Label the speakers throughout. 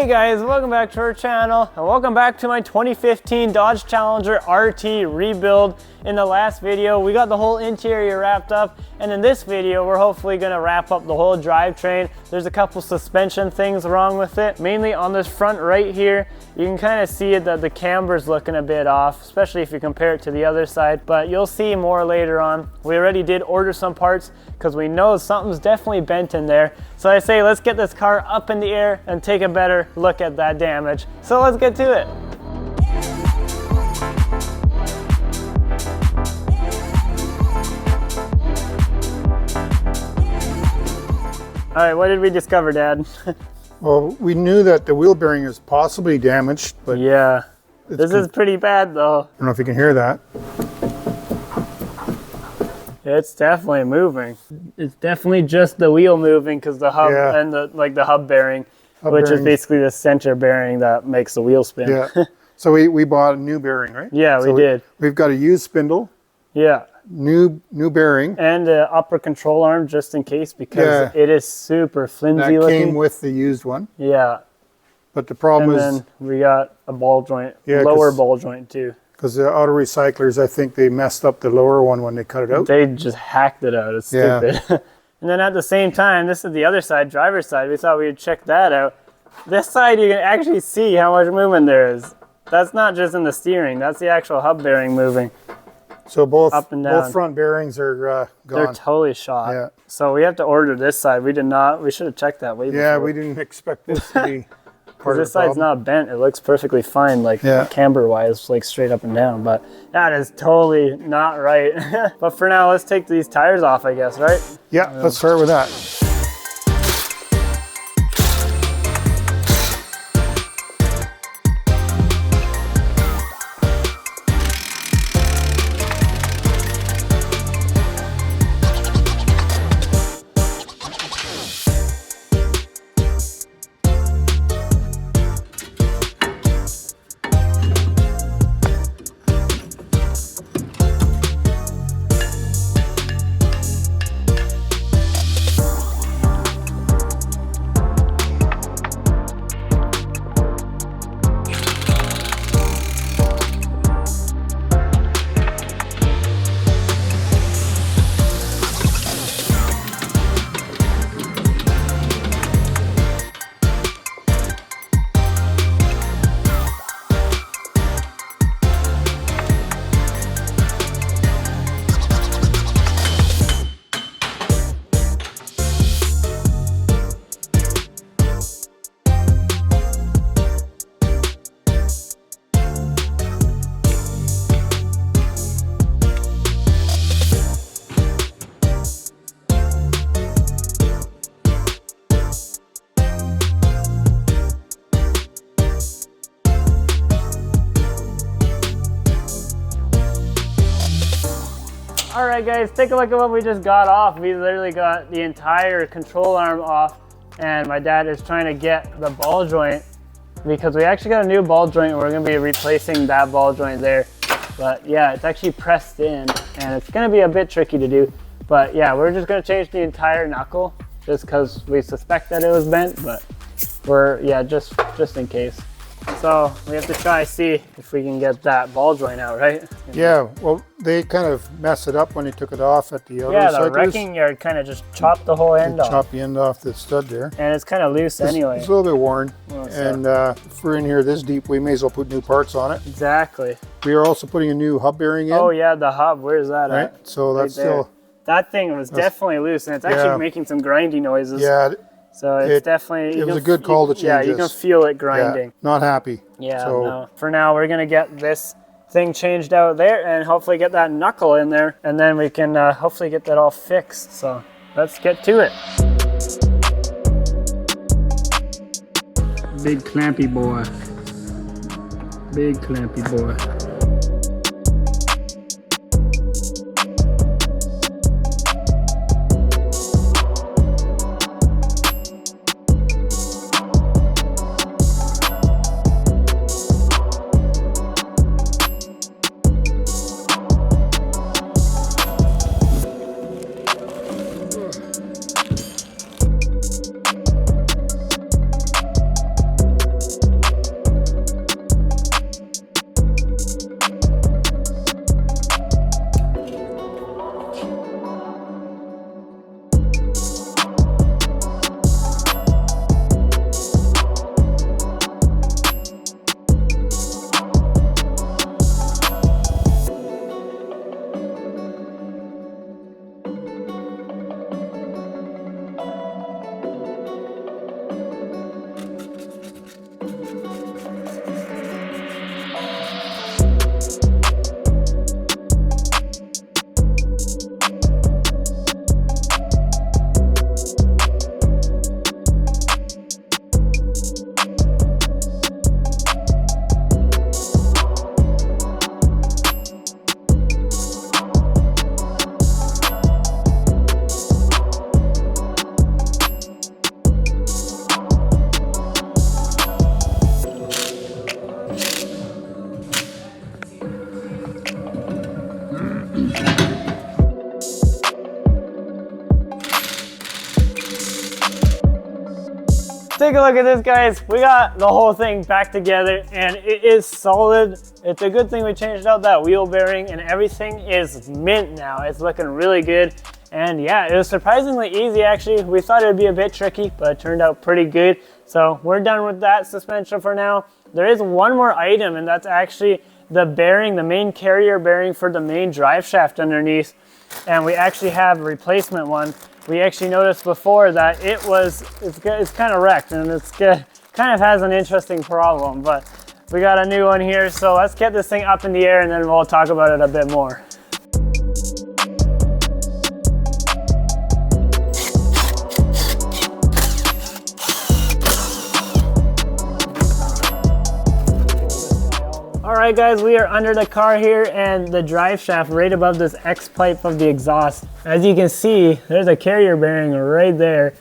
Speaker 1: Hey guys, welcome back to our channel and welcome back to my 2015 Dodge Challenger RT rebuild. In the last video, we got the whole interior wrapped up, and in this video, we're hopefully gonna wrap up the whole drivetrain. There's a couple suspension things wrong with it, mainly on this front right here. You can kind of see it that the camber's looking a bit off, especially if you compare it to the other side, but you'll see more later on. We already did order some parts because we know something's definitely bent in there. So I say let's get this car up in the air and take a better look at that damage. So let's get to it. All right, what did we discover, Dad?
Speaker 2: Well, we knew that the wheel bearing is possibly damaged, but
Speaker 1: yeah, this is pretty bad though.
Speaker 2: I don't know if you can hear that.
Speaker 1: It's definitely moving. It's definitely just the wheel moving because the hub and the hub bearing, which is basically the center bearing that makes the wheel spin.
Speaker 2: Yeah. So we bought a new bearing, right?
Speaker 1: Yeah,
Speaker 2: so
Speaker 1: we did.
Speaker 2: We've got a used spindle.
Speaker 1: Yeah.
Speaker 2: New bearing.
Speaker 1: And an upper control arm just in case because it is super flimsy looking.
Speaker 2: That came with the used one.
Speaker 1: Yeah.
Speaker 2: But the problem is...
Speaker 1: And then we got a ball joint, lower ball joint too. Because
Speaker 2: the auto recyclers, I think they messed up the lower one when they cut it out.
Speaker 1: They just hacked it out. It's stupid. And then at the same time, this is the other side, driver's side. We thought we would check that out. This side, you can actually see how much movement there is. That's not just in the steering. That's the actual hub bearing moving.
Speaker 2: So both
Speaker 1: both
Speaker 2: front bearings are gone.
Speaker 1: They're totally shot.
Speaker 2: Yeah.
Speaker 1: So we have to order this side. We did not. We should have checked that way before.
Speaker 2: Yeah, we didn't expect this to be part of
Speaker 1: this side's not bent. It looks perfectly fine, like camber-wise, like straight up and down. But that is totally not right. But for now, let's take these tires off, I guess, right?
Speaker 2: Yeah, let's start with that.
Speaker 1: All right, guys, take a look at what we just got off. We literally got the entire control arm off, and my dad is trying to get the ball joint because we actually got a new ball joint and we're gonna be replacing that ball joint there. But yeah, it's actually pressed in and it's gonna be a bit tricky to do. But yeah, we're just gonna change the entire knuckle just because we suspect that it was bent, but we're, just in case. So we have to try see if we can get that ball joint out, right?
Speaker 2: Yeah, well, they kind of messed it up when they took it off at the auto
Speaker 1: recyclers. The wrecking yard kind of just chopped the whole end off.
Speaker 2: Chopped the end off the stud there.
Speaker 1: And it's kind of loose anyway.
Speaker 2: It's a little bit worn. And if we're in here this deep, we may as well put new parts on it.
Speaker 1: Exactly.
Speaker 2: We are also putting a new hub bearing in.
Speaker 1: Oh yeah, the hub, where's that at?
Speaker 2: So that's still...
Speaker 1: That thing was definitely loose and it's actually making some grindy noises.
Speaker 2: Yeah.
Speaker 1: So it's definitely...
Speaker 2: It was a good call to change.
Speaker 1: Yeah, you can feel it grinding.
Speaker 2: Yeah, not happy.
Speaker 1: Yeah, no. For now, we're gonna get this thing changed out there and hopefully get that knuckle in there, and then we can hopefully get that all fixed. So let's get to it. Big clampy boy. Big clampy boy. take a look at this, guys. We got the whole thing back together and it is solid. It's a good thing we changed out that wheel bearing and everything is mint now. It's looking really good. And yeah, it was surprisingly easy actually. We thought it would be a bit tricky, but it turned out pretty good. So we're done with that suspension for now. There is one more item, and that's actually the bearing, the main carrier bearing for the main drive shaft underneath. And we actually have a replacement one. We actually noticed before that it's kind of wrecked, and it's kind of has an interesting problem, but we got a new one here. So let's get this thing up in the air and then we'll talk about it a bit more. All right, guys, we are under the car here and the drive shaft right above this X pipe of the exhaust. As you can see, there's a carrier bearing right there.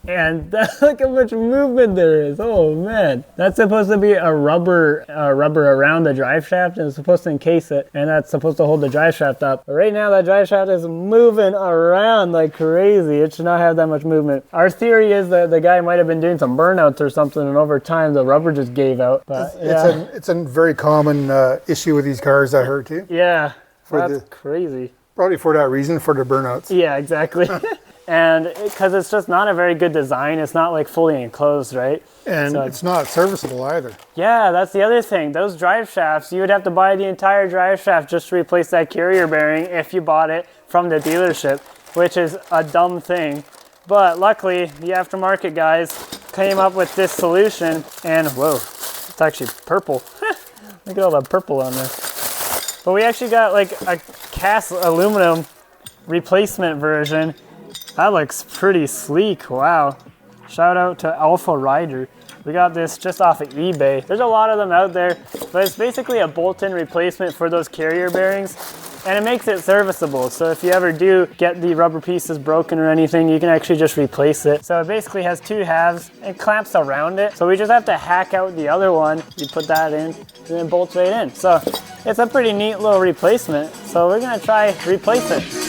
Speaker 1: And look how much movement there is. Oh man, that's supposed to be a rubber around the drive shaft, and it's supposed to encase it, and that's supposed to hold the drive shaft up. But right now that drive shaft is moving around like crazy. It should not have that much movement. Our theory is that the guy might have been doing some burnouts or something, and over time the rubber just gave out. But yeah,
Speaker 2: it's a very common issue with these cars, I heard too.
Speaker 1: Yeah, that's crazy.
Speaker 2: Probably for that reason, for the burnouts.
Speaker 1: Yeah, exactly. And because it's just not a very good design, it's not like fully enclosed, right?
Speaker 2: And so it's not serviceable either.
Speaker 1: Yeah, that's the other thing. Those drive shafts, you would have to buy the entire drive shaft just to replace that carrier bearing if you bought it from the dealership, which is a dumb thing. But luckily, the aftermarket guys came up with this solution, and whoa, it's actually purple. Look at all the purple on this. But we actually got like a cast aluminum replacement version. That looks pretty sleek, wow. Shout out to Alpha Rider. We got this just off of eBay. There's a lot of them out there, but it's basically a bolt-in replacement for those carrier bearings, and it makes it serviceable. So if you ever do get the rubber pieces broken or anything, you can actually just replace it. So it basically has two halves and clamps around it. So we just have to hack out the other one. You put that in, and then it bolts right in. So it's a pretty neat little replacement. So we're gonna try replace it.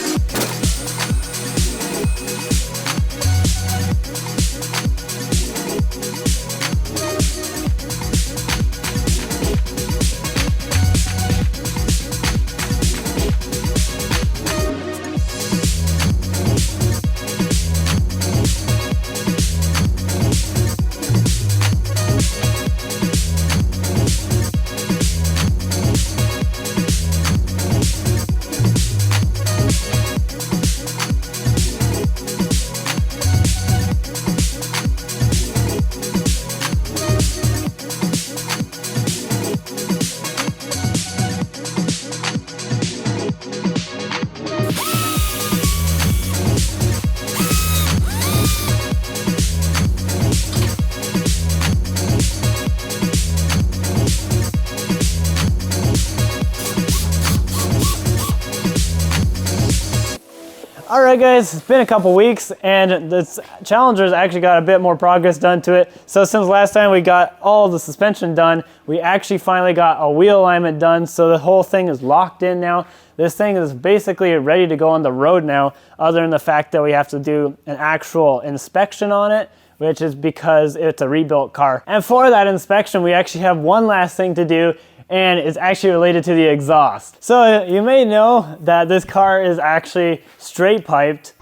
Speaker 1: All right, guys, it's been a couple weeks and this Challenger's actually got a bit more progress done to it. So since last time we got all the suspension done, we actually finally got a wheel alignment done. So the whole thing is locked in now. This thing is basically ready to go on the road now, other than the fact that we have to do an actual inspection on it, which is because it's a rebuilt car. And for that inspection, we actually have one last thing to do, and it's actually related to the exhaust. So you may know that this car is actually straight piped.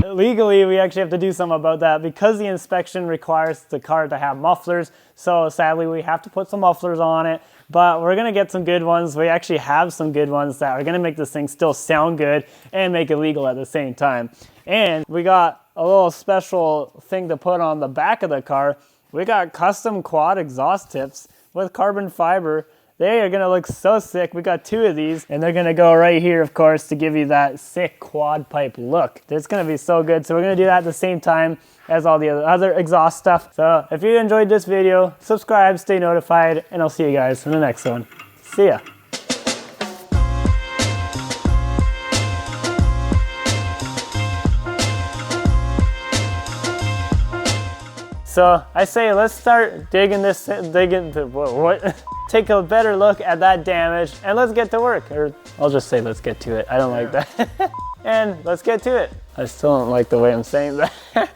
Speaker 1: Legally, we actually have to do something about that because the inspection requires the car to have mufflers. So sadly, we have to put some mufflers on it, but we're gonna get some good ones. We actually have some good ones that are gonna make this thing still sound good and make it legal at the same time. And we got a little special thing to put on the back of the car. We got custom quad exhaust tips with carbon fiber. They are gonna look so sick. We got two of these and they're gonna go right here, of course, to give you that sick quad pipe look. It's gonna be so good. So we're gonna do that at the same time as all the other exhaust stuff. So if you enjoyed this video, subscribe, stay notified, and I'll see you guys in the next one. See ya. So I say let's start digging what? take a better look at that damage, and let's get to work. Or I'll just say let's get to it. I don't like that. And let's get to it. I still don't like the way I'm saying that.